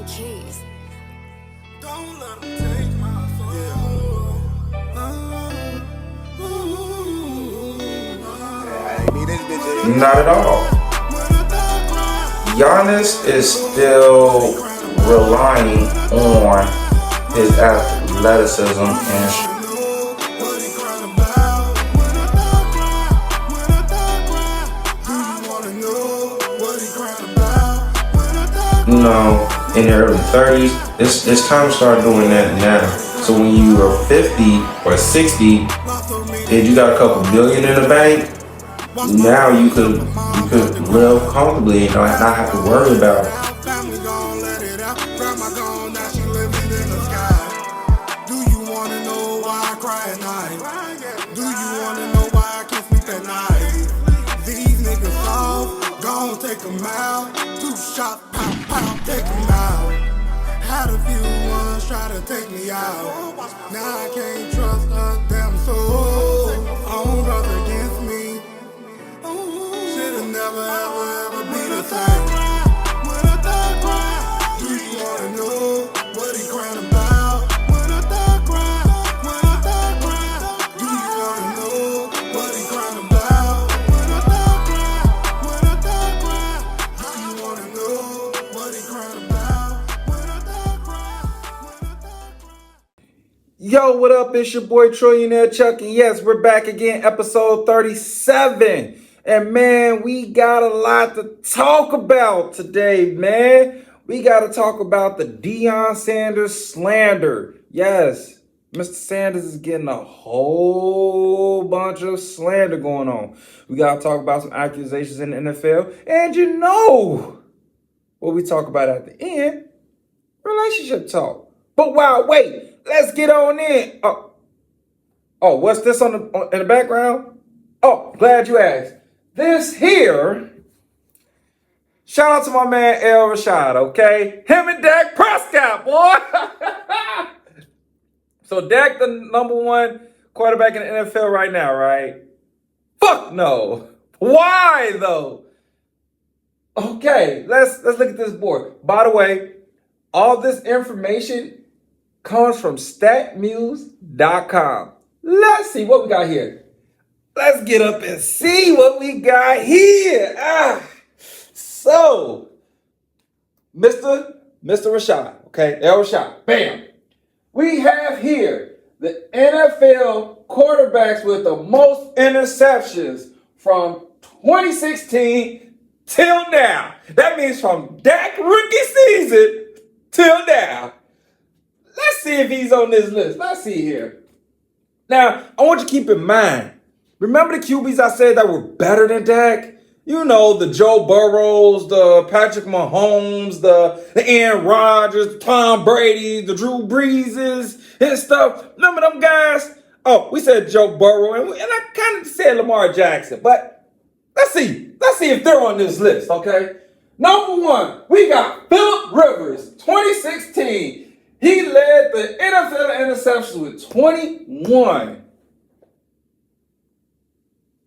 keys. Don't let them take my soul. Not at all. Giannis is still relying on his athleticism and in the early 30s, it's time to start doing that now. So when you are 50 or 60 and you got a couple billion in the bank, now you could live comfortably and not have to worry about it. Do you wanna know why I cry at night? Do you wanna know why I can't sleep at night? These niggas off, gon' take them out. 2 shots, pow, pow, take them out. Had a few ones try to take me out. Now I can't trust a damn soul. Own brother against me. Should've never ever be the same. When a thug cry, do you wanna know what he crying about? When a thug cry, do you wanna know what he crying about? When a thug cry, do you wanna know what he crying about? When a thug cry. Yo, what up? It's your boy Trillionaire Chuck, and yes, we're back again, episode 37. And man, we got a lot to talk about today, man. We got to talk about the Deion Sanders slander. Yes, Mr. Sanders is getting a whole bunch of slander going on. We got to talk about some accusations in the NFL. And you know what we talk about at the end, relationship talk. But wow, wait, let's get on in. Oh, what's this in the background? Oh, glad you asked. This here, shout out to my man El Rashad, okay? Him and Dak Prescott, boy. So Dak, the number 1 quarterback in the NFL right now, right? Fuck no. Why though? Okay, let's look at this board. By the way, all this information comes from statmuse.com. Let's see what we got here. Let's get up and see what we got here. So, Mr. Rashad, okay, El Rashad, bam. We have here the NFL quarterbacks with the most interceptions from 2016 till now. That means from Dak rookie season till now. Let's see if he's on this list. Let's see here. Now, I want you to keep in mind, remember the QBs I said that were better than Dak? You know, the Joe Burrows, the Patrick Mahomes, the Aaron Rodgers, the Tom Brady, the Drew Breeses and stuff. Remember them guys? Oh, we said Joe Burrow, and I kind of said Lamar Jackson. But let's see if they're on this list, okay? Number 1, we got Phillip Rivers, 2016. He led the NFL interceptions with 21.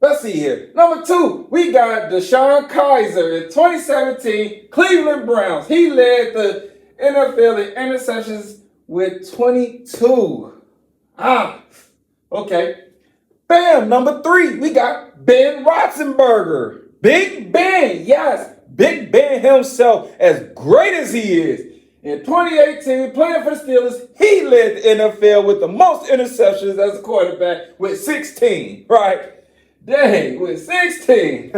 Let's see here. Number 2, we got DeShone Kizer in 2017, Cleveland Browns. He led the NFL in interceptions with 22. Okay. Bam, number 3, we got Ben Roethlisberger. Big Ben, yes, Big Ben himself, as great as he is. In 2018, playing for the Steelers, he led the NFL with the most interceptions as a quarterback with 16, right? Dang, with 16.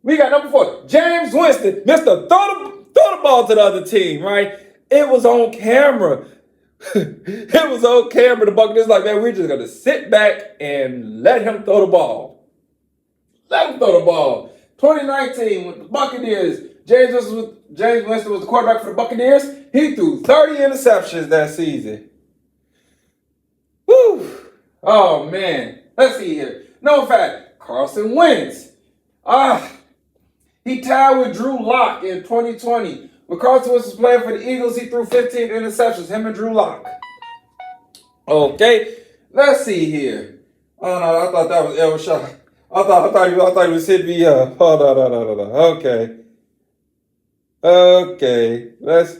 We got number 4, James Winston, Mr. Throw the ball to the other team, right? It was on camera. It was on camera. The Buccaneers like, man, we're just going to sit back and let him throw the ball. Let him throw the ball. 2019, with the Buccaneers, James Winston was the quarterback for the Buccaneers. He threw 30 interceptions that season. Woo! Oh, man. Let's see here. No fact, Carson Wentz. He tied with Drew Lock in 2020. When Carson Wentz was playing for the Eagles, he threw 15 interceptions, him and Drew Lock. Okay, let's see here. Oh, no, I thought that was El Rashad. I thought he was hitting me up. Hold on. Okay. Let's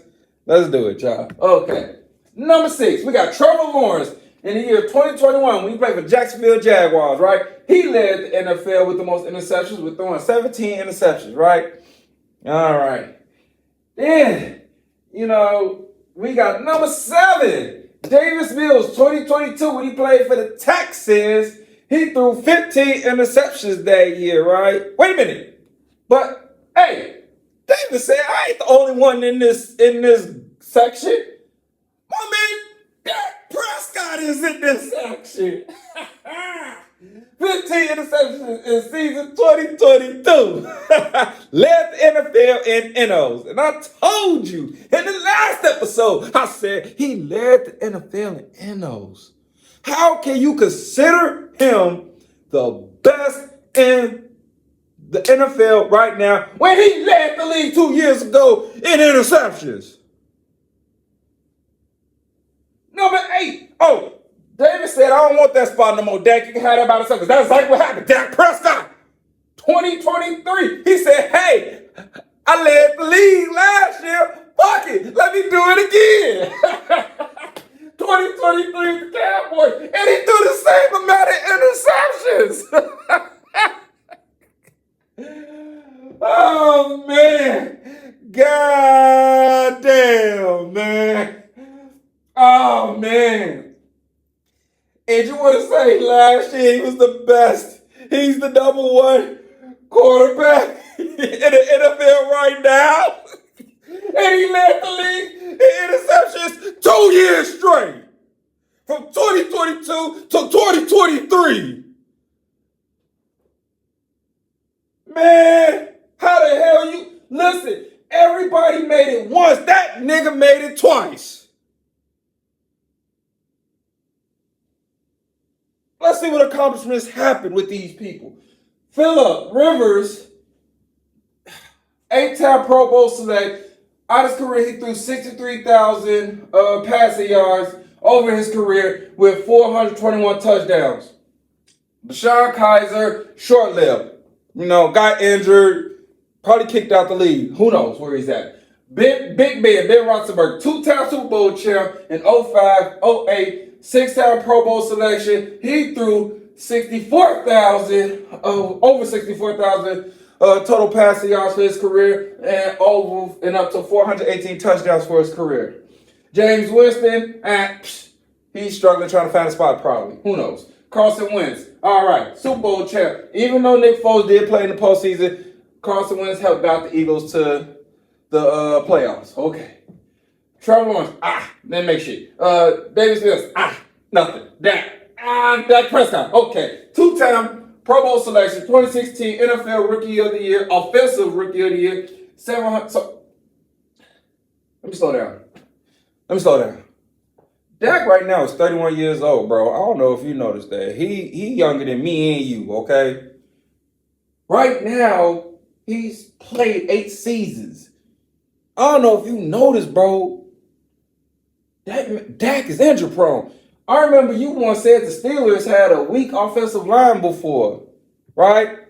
do it, y'all. Okay. Number 6, we got Trevor Lawrence in the year 2021 when he played for Jacksonville Jaguars, right? He led the NFL with the most interceptions, with throwing 17 interceptions, right? All right. Then, we got number 7, Davis Mills, 2022, when he played for the Texans. He threw 15 interceptions that year, right? Wait a minute. But, hey, Davis said, I ain't the only one in this section. My man, Dak Prescott is in this section. 15 interceptions in season 2022. Led the NFL in NOs. And I told you in the last episode, I said he led the NFL in NOs. How can you consider him the best in the NFL right now when he led the league 2 years ago in interceptions? Number 8. Oh, David said, I don't want that spot no more. Dak, you can have that by yourself. Because that's exactly what happened. Dak Prescott, 2023. He said, hey, I led the league last year. Fuck it. Let me do it again. 2023 the Cowboys. And he threw the same amount of interceptions. Oh, man. God damn, man. Oh, man. And you want to say last year he was the best. He's the number 1 quarterback in the NFL right now. And he led the league in interceptions 2 years straight. From 2022 to 2023. Man, how the hell you... Listen, everybody made it once. That nigga made it twice. Let's see what accomplishments happened with these people. Phillip Rivers, 8-time Pro Bowl select. Out of his career, he threw 63,000 passing yards over his career with 421 touchdowns. Deshaun Kaiser, short-lived. Got injured, probably kicked out the league. Who knows where he's at. Big Ben Roethlisberger, 2-time Super Bowl champ in 05, 08. 6-time Pro Bowl selection. He threw over 64,000 total passing yards for his career and up to 418 touchdowns for his career. James Winston, he's struggling trying to find a spot probably. Who knows? Carson Wentz, all right, Super Bowl champ. Even though Nick Foles did play in the postseason, Carson Wentz helped out the Eagles to the playoffs. Okay. Trevor Lawrence, didn't make shit. Davis Mills, nothing. Dak Prescott, okay. 2-time Pro Bowl selection, 2016 NFL Rookie of the Year, Offensive Rookie of the Year, 700. So, let me slow down. Dak right now is 31 years old, bro. I don't know if you noticed that. He younger than me and you, okay? Right now, he's played 8 seasons. I don't know if you noticed, bro. Dak is injury prone. I remember you once said the Steelers had a weak offensive line before, right?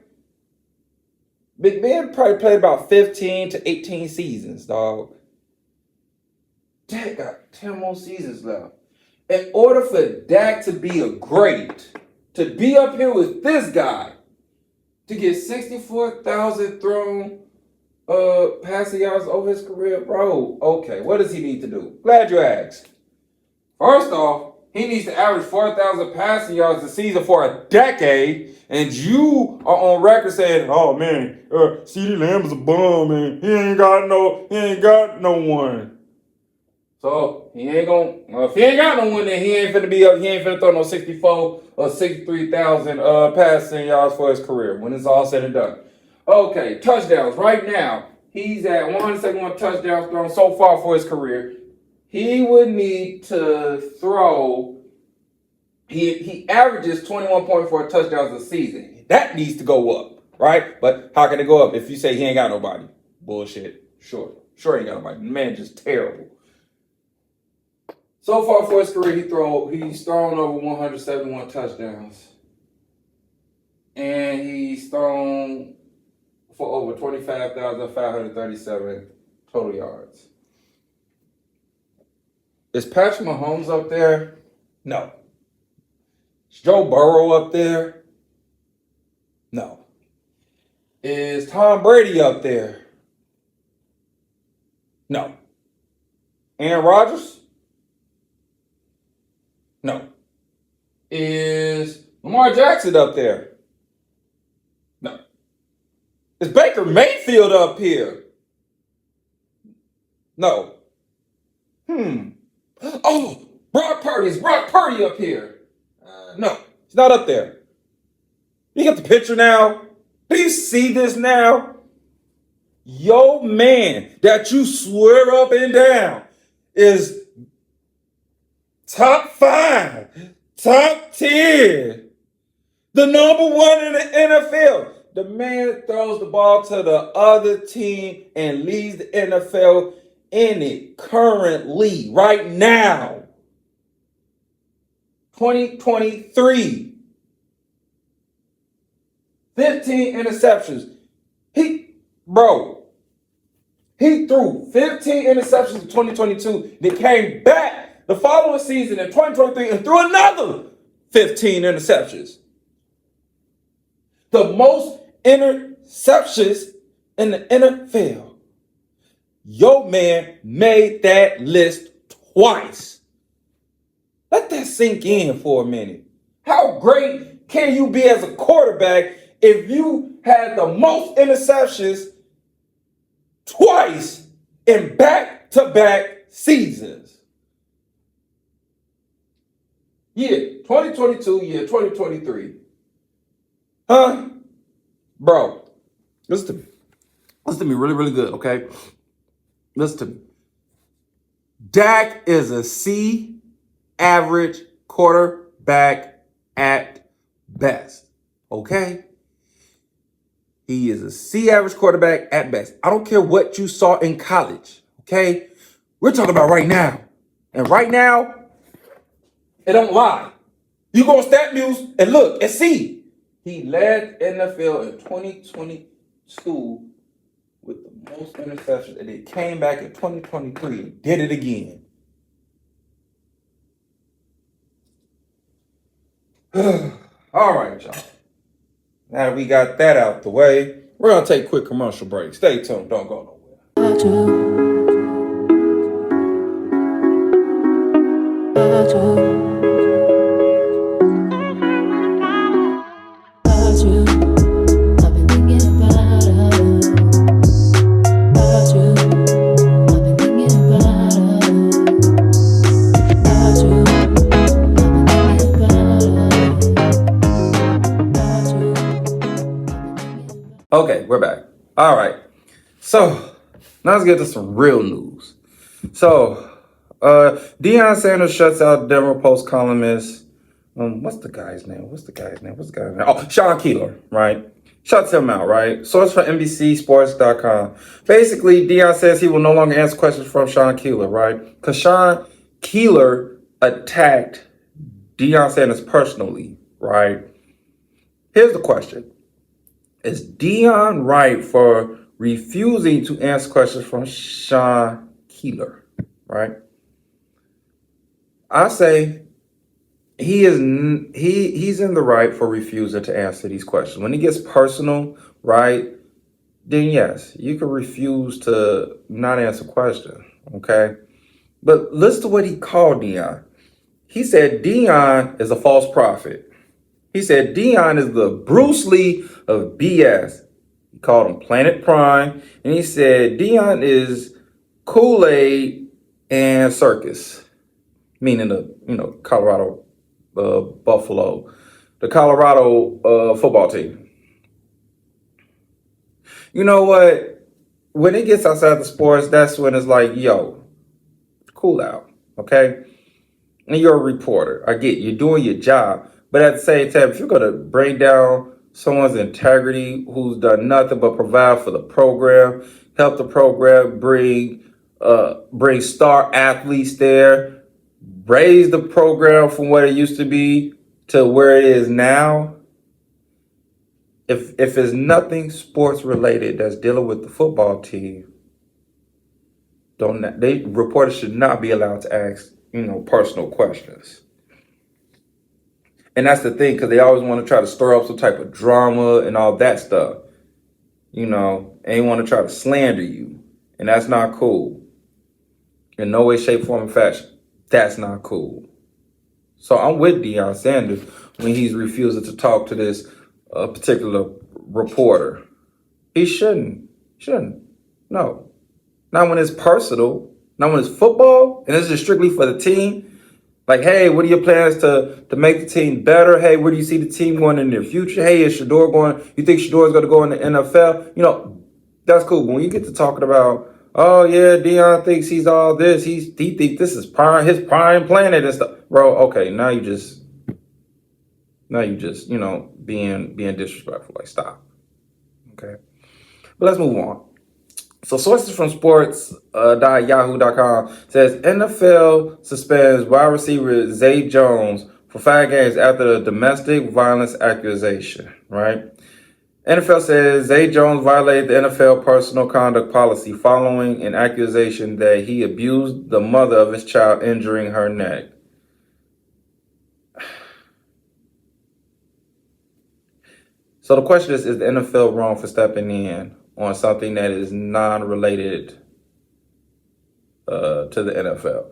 Big Ben probably played about 15 to 18 seasons, dog. Dak got 10 more seasons left. In order for Dak to be a great, to be up here with this guy, to get 64,000 thrown passing yards over his career, bro. Okay, what does he need to do? Glad you asked. First off, he needs to average 4,000 passing yards a season for a decade, and you are on record saying, "Oh man, CeeDee Lamb is a bum, man. He ain't got no one." So he ain't gonna. If he ain't got no one, then he ain't finna be up. He ain't finna throw no 64 or 63,000 passing yards for his career when it's all said and done. Okay, touchdowns. Right now, he's at 171 touchdowns thrown so far for his career. He would need to throw. He averages 21.4 touchdowns a season. That needs to go up, right? But how can it go up if you say he ain't got nobody? Bullshit. Sure he ain't got nobody. The man just terrible. So far for his career, he's thrown over 171 touchdowns. and he's thrown for over 25,537 total yards. Is Patrick Mahomes up there? No. Is Joe Burrow up there? No. Is Tom Brady up there? No. Aaron Rodgers? No. Is Lamar Jackson up there? No. Is Baker Mayfield up here? No. Oh, Brock Purdy. Is Brock Purdy up here? No, he's not up there. You get the picture now? Do you see this now? Yo man that you swear up and down is top 5, top 10, the number 1 in the NFL. The man throws the ball to the other team and leads the NFL in it currently, right now. 2023. 15 interceptions. He threw 15 interceptions in 2022. They came back the following season in 2023 and threw another 15 interceptions. The most interceptions in the NFL. Your man made that list twice. Let that sink in for a minute. How great can you be as a quarterback if you had the most interceptions twice in back-to-back seasons? Year 2022, year 2023. Huh? Bro, listen to me. Listen to me really, really good, okay? Listen to me. Dak is a C average quarterback at best, okay? He is a C average quarterback at best. I don't care what you saw in college, okay? We're talking about right now. And right now, it don't lie. You go on Stat News and look and see. He led NFL in 2022 with the most interceptions, and it came back in 2023 and did it again. All right, y'all. Now that we got that out the way, we're going to take a quick commercial break. Stay tuned. Don't go nowhere. Okay, we're back. All right. So, now let's get to some real news. So, Deion Sanders shuts out Denver Post columnist. What's the guy's name? Oh, Sean Keeler, right? Shuts him out, right? Source for NBCSports.com. Basically, Deion says he will no longer answer questions from Sean Keeler, right? Because Sean Keeler attacked Deion Sanders personally, right? Here's the question. Is Deion right for refusing to answer questions from Sean Keeler, right? I say he's in the right for refusing to answer these questions. When he gets personal, right, then yes, you can refuse to not answer questions, okay? But listen to what he called Deion. He said Deion is a false prophet. He said Deion is the Bruce Lee of BS. He called him Planet Prime. And he said Deion is Kool-Aid and circus. Meaning the Colorado Buffalo. The Colorado football team. You know what? When it gets outside the sports, that's when it's like, yo, cool out. Okay? And you're a reporter. I get you're doing your job. But at the same time, if you're going to bring down someone's integrity who's done nothing but provide for the program, help the program bring star athletes there, raise the program from what it used to be to where it is now, if it's nothing sports related that's dealing with the football team, reporters should not be allowed to ask, personal questions. And that's the thing, because they always want to try to stir up some type of drama and all that stuff, and they want to try to slander you. And that's not cool. In no way, shape, form, and fashion. That's not cool. So I'm with Deion Sanders when he's refusing to talk to this particular reporter. He shouldn't. No. Not when it's personal. Not when it's football. And this is strictly for the team. Like, hey, what are your plans to make the team better? Hey, where do you see the team going in the future? Hey, is Shador going? You think Shador's going to go in the NFL? That's cool. But when you get to talking about, oh yeah, Deion thinks he's all this. He thinks this is his prime planet and stuff. Bro, okay, now you just being disrespectful. Like, stop. Okay, but let's move on. So sources from sports.yahoo.com says NFL suspends wide receiver Zay Jones for 5 games after the domestic violence accusation, right? NFL says Zay Jones violated the NFL personal conduct policy following an accusation that he abused the mother of his child, injuring her neck. So the question is the NFL wrong for stepping in on something that is non-related to the NFL?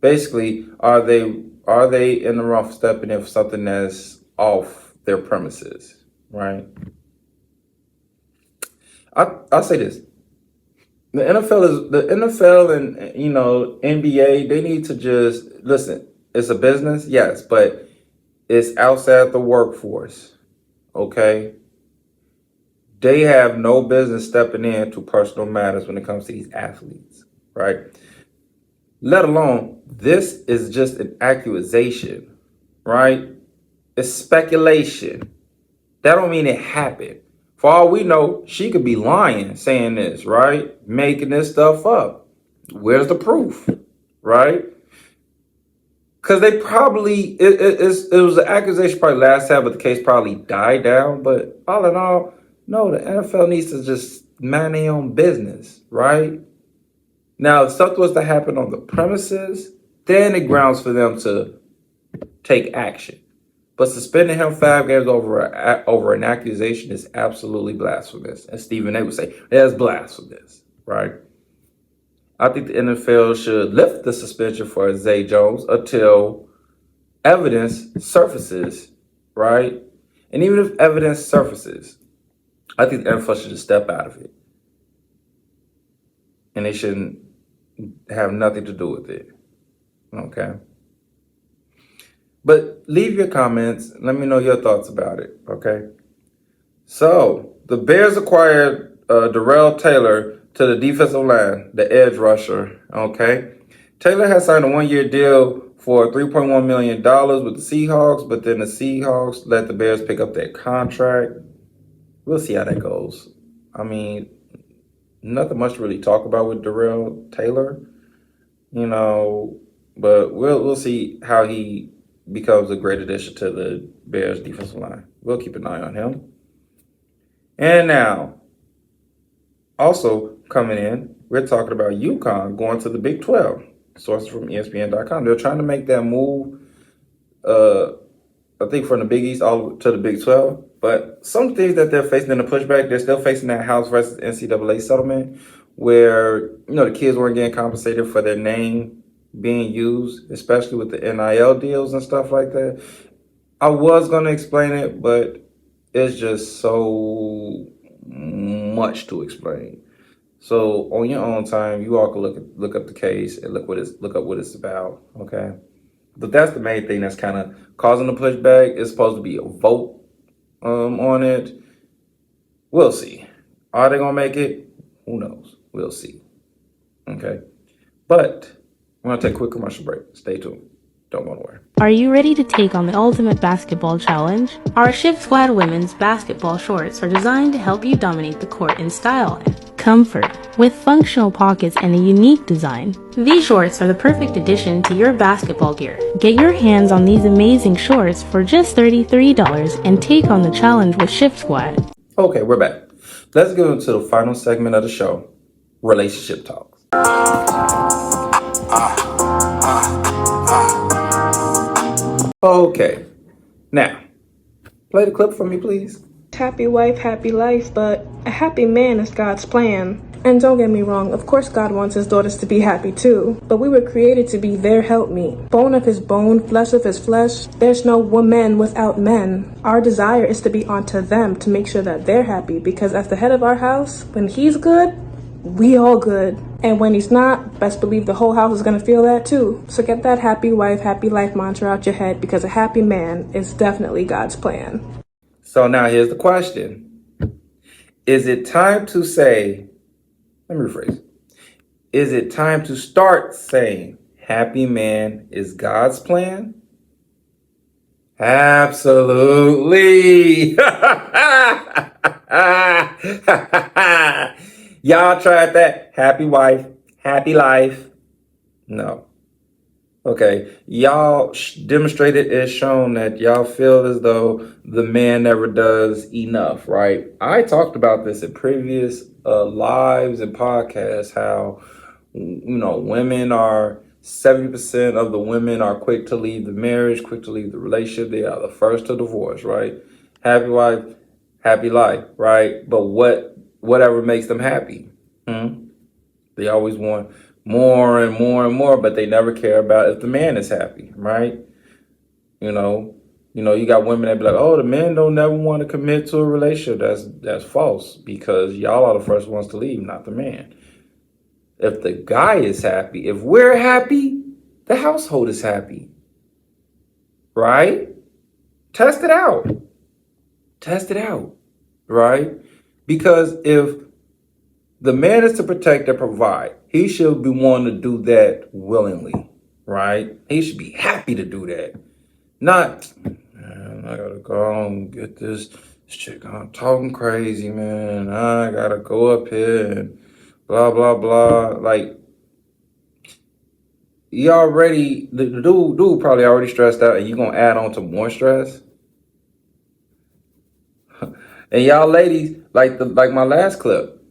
Basically, are they in the wrong for stepping in for something that's off their premises, right? I'll say this. The NFL and NBA, they need to just listen. It's a business, yes, but it's outside the workforce. Okay? They have no business stepping into personal matters when it comes to these athletes, right? Let alone, this is just an accusation, right? It's speculation. That don't mean it happened. For all we know, she could be lying, saying this, right? Making this stuff up. Where's the proof, right? Because they probably, it was an accusation probably last time, but the case probably died down. But all in all, no, the NFL needs to just mind their own business, right? Now, if something was to happen on the premises, then it grounds for them to take action. But suspending him 5 games over an accusation is absolutely blasphemous. As Stephen A would say, that's blasphemous, right? I think the NFL should lift the suspension for Zay Jones until evidence surfaces, right? And even if evidence surfaces, I think the NFL should just step out of it. And they shouldn't have nothing to do with it, okay? But leave your comments. Let me know your thoughts about it, okay? So, the Bears acquired Darrell Taylor to the defensive line, the edge rusher, okay? Taylor has signed a 1-year deal for $3.1 million with the Seahawks, but then the Seahawks let the Bears pick up that contract. We'll see how that goes. I mean, nothing much to really talk about with Darrell Taylor, but we'll see how he becomes a great addition to the Bears defensive line. We'll keep an eye on him. And now, also coming in, we're talking about UConn going to the Big 12. Sources from ESPN.com. They're trying to make that move, I think, from the Big East all to the Big 12. But some things that they're facing in the pushback, they're still facing that House versus NCAA settlement where, the kids weren't getting compensated for their name being used, especially with the NIL deals and stuff like that. I was going to explain it, but it's just so much to explain. So on your own time, you all can look up the case and look up what it's about, okay? But that's the main thing that's kind of causing the pushback. It's supposed to be a vote on it. We'll see. Are they gonna make it? Who knows? We'll see. Okay. But we're gonna take a quick commercial break. Stay tuned. Don't go nowhere. Are you ready to take on the ultimate basketball challenge? Our Shift Squad women's basketball shorts are designed to help you dominate the court in style and comfort, with functional pockets and a unique design. These shorts are the perfect addition to your basketball gear. Get your hands on these amazing shorts for just $33 and take on the challenge with Shift Squad. Okay, we're back. Let's go into the final segment of the show, relationship talks. Okay, now, play the clip for me, please. Happy wife, happy life, but a happy man is God's plan. And don't get me wrong, of course God wants his daughters to be happy too, but we were created to be their helpmeet. Bone of his bone, flesh of his flesh. There's no woman without men. Our desire is to be onto them to make sure that they're happy, because as the head of our house, when he's good, we all good. And when he's not, best believe the whole house is gonna feel that too. So get that happy wife, happy life mantra out your head, because a happy man is definitely God's plan. So now here's the question. Is it time to say, let me rephrase. Is it time to start saying happy man is God's plan? Absolutely. Y'all tried that? Happy wife, happy life? No. Okay, y'all demonstrated and shown that y'all feel as though the man never does enough, right? I talked about this in previous lives and podcasts, how, women are 70% of the women are quick to leave the marriage, quick to leave the relationship. They are the first to divorce, right? Happy wife, happy life, right? But whatever makes them happy? They always want more and more and more, but they never care about if the man is happy, right? You got women that be like, oh, the men don't never want to commit to a relationship. That's false, because y'all are the first ones to leave, not the man. If the guy is happy, if we're happy, the household is happy, right? Test it out, right? Because if the man is to protect and provide, he should be wanting to do that willingly, right? He should be happy to do that. Not, man, I gotta go and get this chick on talking crazy, man. I gotta go up here and blah, blah, blah. Like, the dude probably already stressed out, and you gonna add on to more stress? And y'all ladies, like my last clip,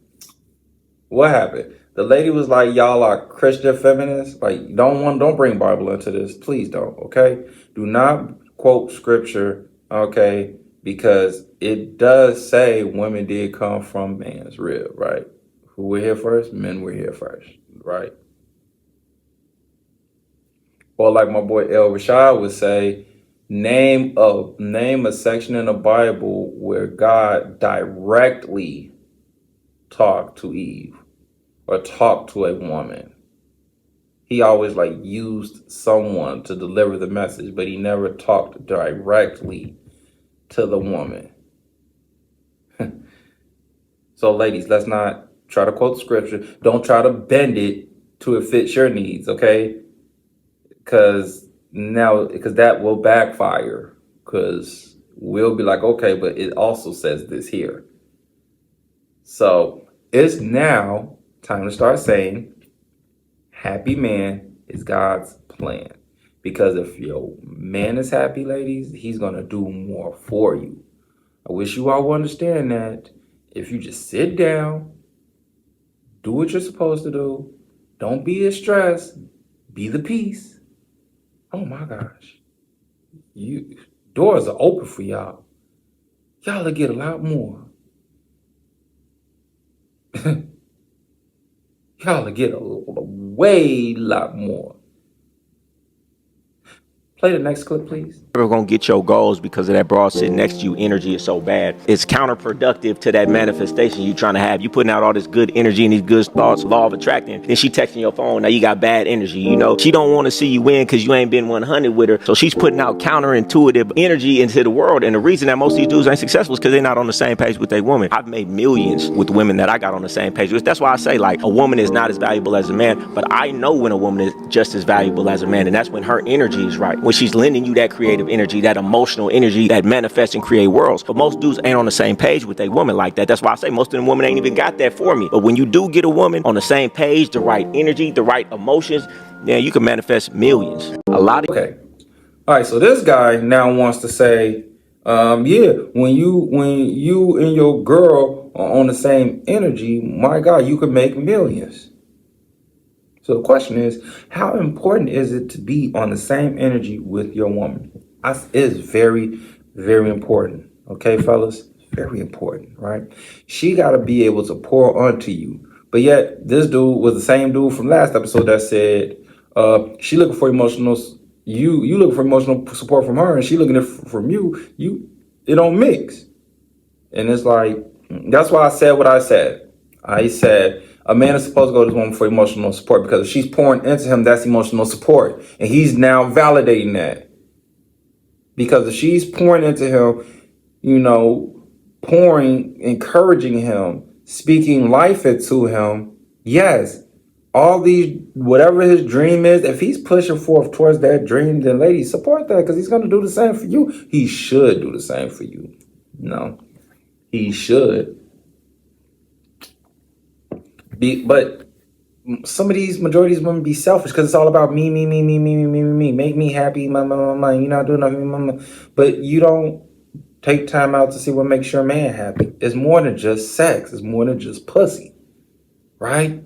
what happened? The lady was like, y'all are Christian feminists. Like, don't bring Bible into this. Please don't, okay? Do not quote scripture, okay? Because it does say women did come from man's rib, right? Who were here first? Men were here first, right? Or like my boy El Rashad would say, name a section in the Bible where God directly talked to Eve or talked to a woman. He always used someone to deliver the message, but he never talked directly to the woman. So ladies, let's not try to quote scripture. Don't try to bend it to it fits your needs, okay? Because that will backfire, because we'll be like, okay, but it also says this here. So it's now time to start saying happy man is God's plan. Because if your man is happy, ladies, he's going to do more for you. I wish you all would understand that. If you just sit down, do what you're supposed to do, don't be as stressed, be the peace. Oh my gosh. Doors are open for y'all. Y'all will get a lot more. Y'all will get a way lot more. Play the next clip, please. Never gonna get your goals because of that broad sitting next to you. Energy is so bad. It's counterproductive to that manifestation you trying to have. You putting out all this good energy and these good thoughts, law of attracting. Then she texting your phone. Now you got bad energy. She don't want to see you win because you ain't been 100 with her. So she's putting out counterintuitive energy into the world. And the reason that most of these dudes ain't successful is because they're not on the same page with their woman. I've made millions with women that I got on the same page with. That's why I say a woman is not as valuable as a man. But I know when a woman is just as valuable as a man. And that's when her energy is right. when she's lending you that creative energy, that emotional energy that manifests and create worlds. But most dudes ain't on the same page with a woman like that. That's why I say most of them women ain't even got that for me. But when you do get a woman on the same page, the right energy, the right emotions, then you can manifest millions. A lot of Okay. All right, so this guy now wants to say, yeah, when you and your girl are on the same energy, my God, you could make millions. So the question is, how important is it to be on the same energy with your woman? It is very, very important. Okay, fellas, very important, right? She got to be able to pour onto you. But yet, this dude was the same dude from last episode that said, she looking for emotional. You looking for emotional support from her, and she looking from you. It don't mix. And it's like, that's why I said what I said. I said a man is supposed to go to this woman for emotional support, because if she's pouring into him, that's emotional support. And he's now validating that. Because if she's pouring into him, pouring, encouraging him, speaking life into him, yes, all these, whatever his dream is, if he's pushing forth towards that dream, then ladies, support that, because he's going to do the same for you. He should do the same for you. He should. But some of these, majority of these women be selfish, because it's all about me, make me happy, you're not doing nothing, but you don't take time out to see what makes your man happy. It's more than just sex. It's more than just pussy, right?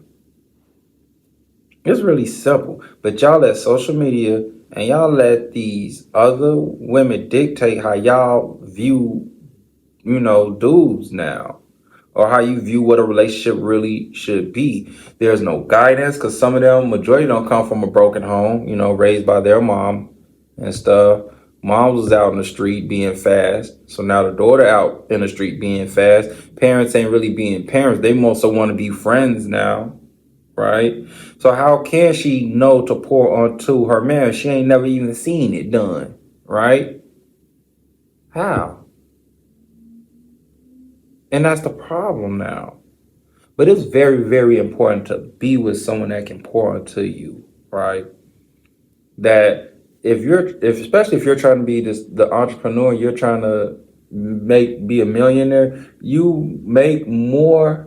It's really simple. But y'all let social media and y'all let these other women dictate how y'all view, dudes now, or how you view what a relationship really should be. There's no guidance, because some of them, majority don't come from a broken home, raised by their mom and stuff. Mom was out in the street being fast, so now the daughter out in the street being fast. Parents ain't really being parents. They also want to be friends now, right? So how can she know to pour onto her man? She ain't never even seen it done, right? How? And that's the problem now. But it's very, very important to be with someone that can pour into you, right? That especially if you're trying to be the entrepreneur, you're trying to be a millionaire, you make more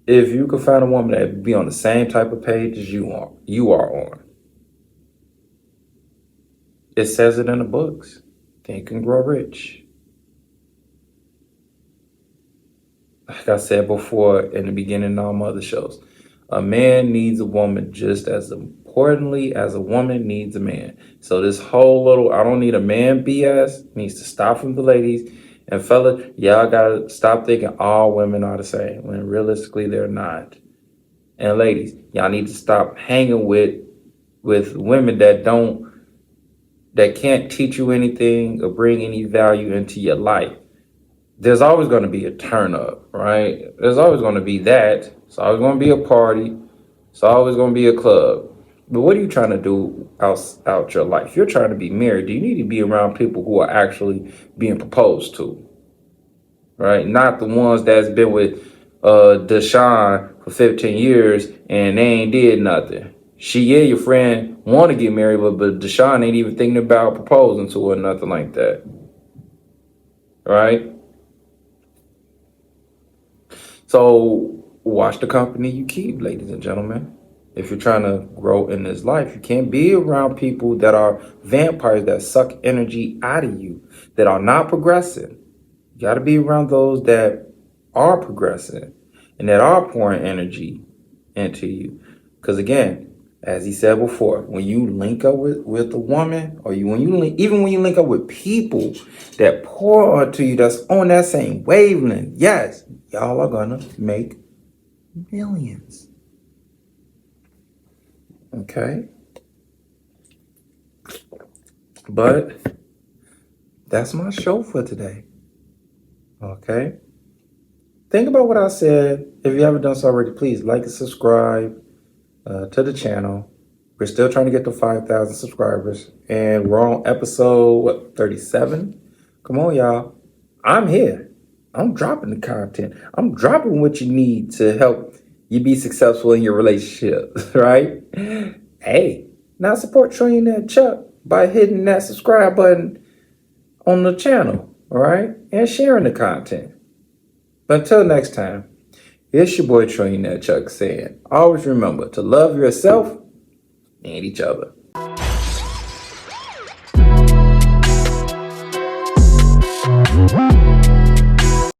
if you can find a woman that be on the same type of page as you are on. It says it in the books. Think and Grow Rich. Like I said before in the beginning of all my other shows, a man needs a woman just as importantly as a woman needs a man. So this whole little I don't need a man BS needs to stop from the ladies. And fella, y'all gotta stop thinking all women are the same, when realistically they're not. And ladies, y'all need to stop hanging with women that can't teach you anything or bring any value into your life. There's always going to be a turn up, right? There's always going to be that. It's always going to be a party. It's always going to be a club. But what are you trying to do out your life? If you're trying to be married, do you need to be around people who are actually being proposed to, right? Not the ones that's been with Deshaun for 15 years and they ain't did nothing. Your friend want to get married, but Deshaun ain't even thinking about proposing to her or nothing like that, right? So watch the company you keep, ladies and gentlemen. If you're trying to grow in this life, you can't be around people that are vampires that suck energy out of you, that are not progressing. You got to be around those that are progressing and that are pouring energy into you. Because again, as he said before, when you link up with a woman, or when you link up with people that pour onto you, that's on that same wavelength, yes, y'all are gonna make millions. Okay? But that's my show for today. Okay? Think about what I said. If you haven't done so already, please like and subscribe to the channel. We're still trying to get to 5,000 subscribers, and we're on episode 37. Come on, y'all. I'm here. I'm dropping the content. I'm dropping what you need to help you be successful in your relationship, right? Hey, now support Trillionaire Chuck by hitting that subscribe button on the channel, all right? And sharing the content. But until next time, it's your boy Trillionaire Chuck saying, always remember to love yourself and each other.